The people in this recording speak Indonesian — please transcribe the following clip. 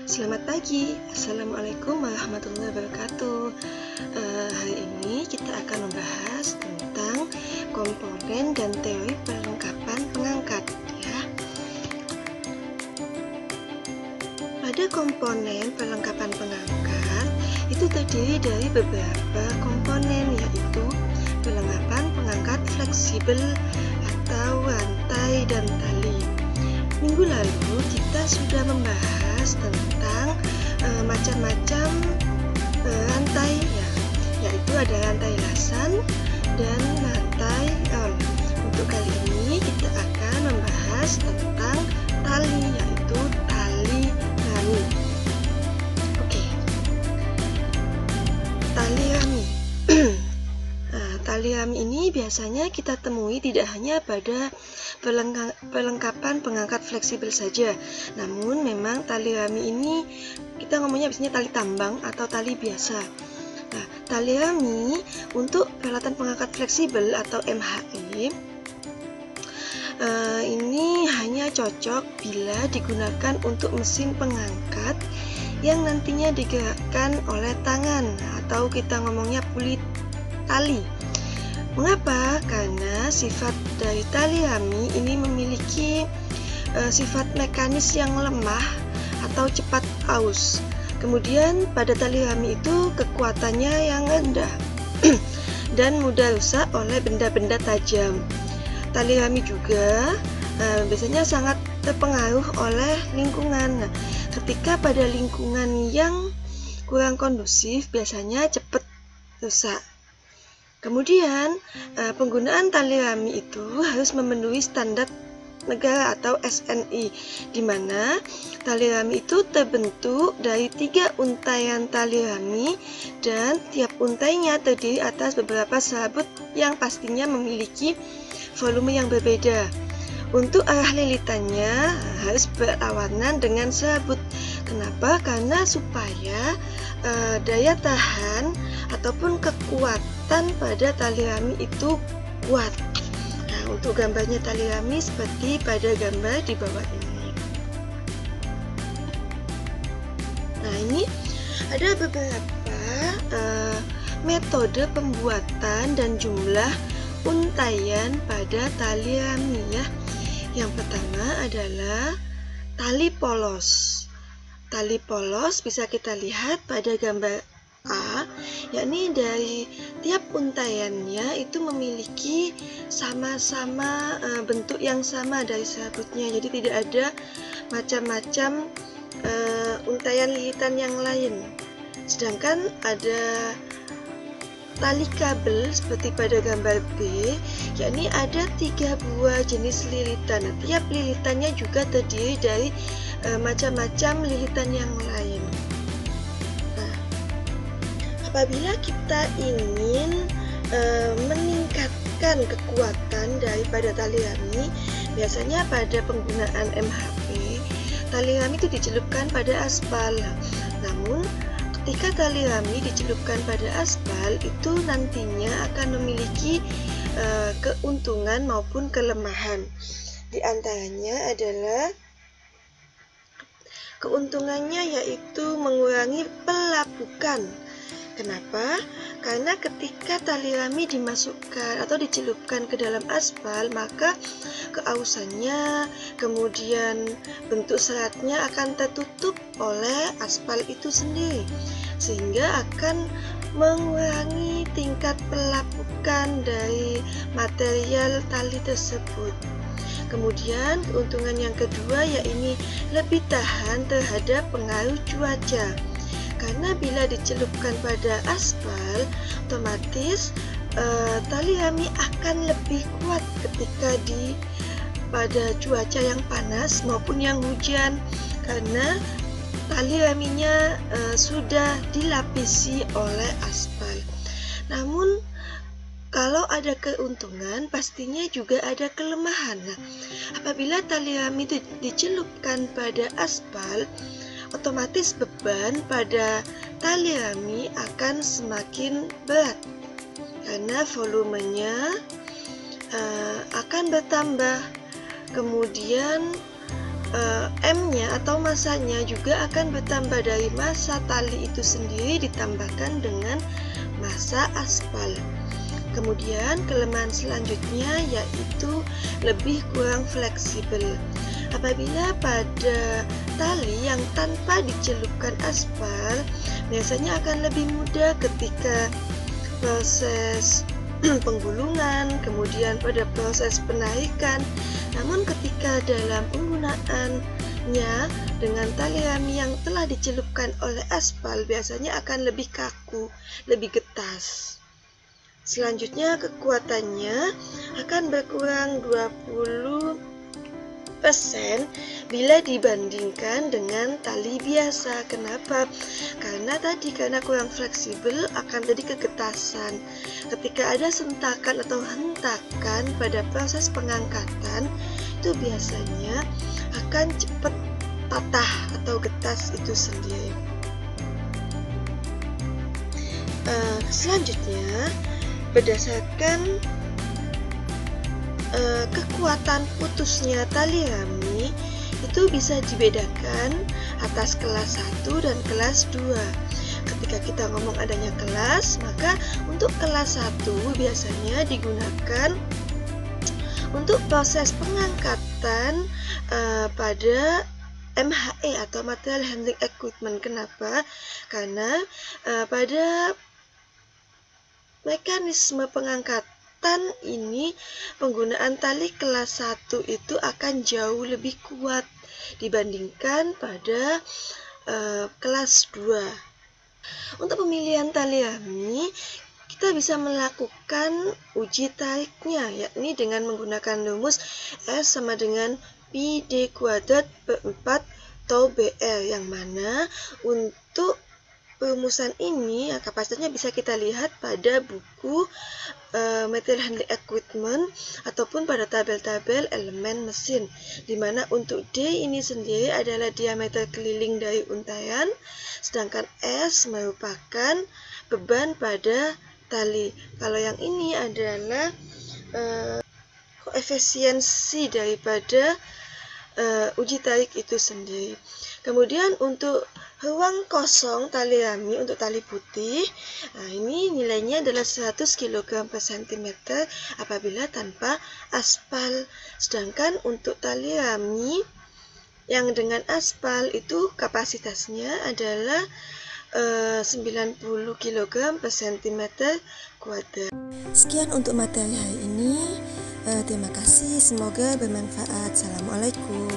Selamat pagi, Assalamualaikum warahmatullahi wabarakatuh. Hari ini kita akan membahas tentang komponen dan teori perlengkapan pengangkat, ya. Pada komponen perlengkapan pengangkat itu terdiri dari beberapa komponen, yaitu perlengkapan pengangkat fleksibel atau rantai dan tali. Minggu lalu kita sudah membahas tentang macam-macam rantai, ya, yaitu ada rantai lasan dan rantai roll. Untuk kali ini kita akan membahas tentang tali, yaitu tali rami. Oke, tali rami. Tali rami ini biasanya kita temui tidak hanya pada perlengkapan pengangkat fleksibel saja, namun memang tali rami ini kita ngomongnya biasanya tali tambang atau tali biasa. Nah, tali rami untuk peralatan pengangkat fleksibel atau MHE ini hanya cocok bila digunakan untuk mesin pengangkat yang nantinya digerakkan oleh tangan atau kita ngomongnya pulit tali. Mengapa? Karena sifat dari tali rami ini memiliki sifat mekanis yang lemah atau cepat aus. Kemudian pada tali rami itu kekuatannya yang rendah dan mudah rusak oleh benda-benda tajam. Tali rami juga biasanya sangat terpengaruh oleh lingkungan. Nah, ketika pada lingkungan yang kurang kondusif biasanya cepat rusak. Kemudian, penggunaan tali rami itu harus memenuhi standar negara atau SNI, di mana tali rami itu terbentuk dari 3 untaian tali rami dan tiap untainya terdiri atas beberapa serabut yang pastinya memiliki volume yang berbeda. Untuk arah lilitannya harus berlawanan dengan serabut. Kenapa? Karena supaya daya tahan ataupun kekuatan pada tali rami itu kuat. Nah, untuk gambarnya tali rami seperti pada gambar di bawah ini. Nah, ini ada beberapa metode pembuatan dan jumlah untaian pada tali rami, ya. Yang pertama adalah tali polos. Tali polos bisa kita lihat pada gambar A, yakni dari tiap untaiannya itu memiliki sama-sama bentuk yang sama dari serabutnya, jadi tidak ada macam-macam untaian lilitan yang lain. Sedangkan ada tali kabel seperti pada gambar B, yakni ada 3 buah jenis lilitan. Tiap lilitannya juga terdiri dari macam-macam lilitan yang lain. Nah, apabila kita ingin meningkatkan kekuatan daripada tali rami, biasanya pada penggunaan MHP, tali rami itu dicelupkan pada aspal. Namun, ketika tali rami dicelupkan pada aspal, itu nantinya akan memiliki keuntungan maupun kelemahan. Di antaranya adalah keuntungannya yaitu mengurangi pelapukan. Kenapa? Karena ketika tali rami dimasukkan atau dicelupkan ke dalam aspal, maka keausannya, kemudian bentuk seratnya akan tertutup oleh aspal itu sendiri, sehingga akan mengurangi tingkat pelapukan dari material tali tersebut. Kemudian keuntungan yang kedua yaitu lebih tahan terhadap pengaruh cuaca. Karena bila dicelupkan pada aspal, otomatis tali rami akan lebih kuat ketika pada cuaca yang panas maupun yang hujan, karena tali raminya sudah dilapisi oleh aspal. Namun kalau ada keuntungan, pastinya juga ada kelemahan. Nah, apabila tali rami itu dicelupkan pada aspal, otomatis beban pada tali rami akan semakin berat karena volumenya akan bertambah. Kemudian M-nya atau masanya juga akan bertambah dari massa tali itu sendiri ditambahkan dengan massa aspal. Kemudian kelemahan selanjutnya yaitu lebih kurang fleksibel. Apabila pada tali yang tanpa dicelupkan aspal, biasanya akan lebih mudah ketika proses penggulungan, kemudian pada proses penarikan. Namun ketika dalam penggunaannya dengan tali rami yang telah dicelupkan oleh aspal, biasanya akan lebih kaku, lebih getas. Selanjutnya kekuatannya akan berkurang 20% bila dibandingkan dengan tali biasa. Kenapa? Karena kurang fleksibel akan jadi kegetasan. Ketika ada sentakan atau hentakan pada proses pengangkatan, itu biasanya akan cepat patah atau getas itu sendiri. Selanjutnya, berdasarkan kekuatan putusnya tali rami itu bisa dibedakan atas kelas 1 dan kelas 2. Ketika kita ngomong adanya kelas, maka untuk kelas 1 biasanya digunakan untuk proses pengangkatan pada MHE atau Material Handling Equipment. Kenapa? Karena pada mekanisme pengangkatan ini penggunaan tali kelas 1 itu akan jauh lebih kuat dibandingkan pada kelas 2. Untuk pemilihan tali rami, kita bisa melakukan uji tariknya, yakni dengan menggunakan rumus S sama dengan PD kuadrat per 4 tau BR, yang mana untuk perumusan ini kapasitasnya bisa kita lihat pada buku Material Handling Equipment ataupun pada tabel-tabel elemen mesin, di mana untuk D ini sendiri adalah diameter keliling dari untayan, sedangkan S merupakan beban pada tali. Kalau yang ini adalah koefisiensi daripada uji tarik itu sendiri. Kemudian untuk ruang kosong tali rami untuk tali putih, ini nilainya adalah 100 kg per cm apabila tanpa aspal. Sedangkan untuk tali rami yang dengan aspal itu kapasitasnya adalah 90 kg per cm kuadrat. Sekian untuk materi hari ini. Terima kasih, semoga bermanfaat. Assalamualaikum.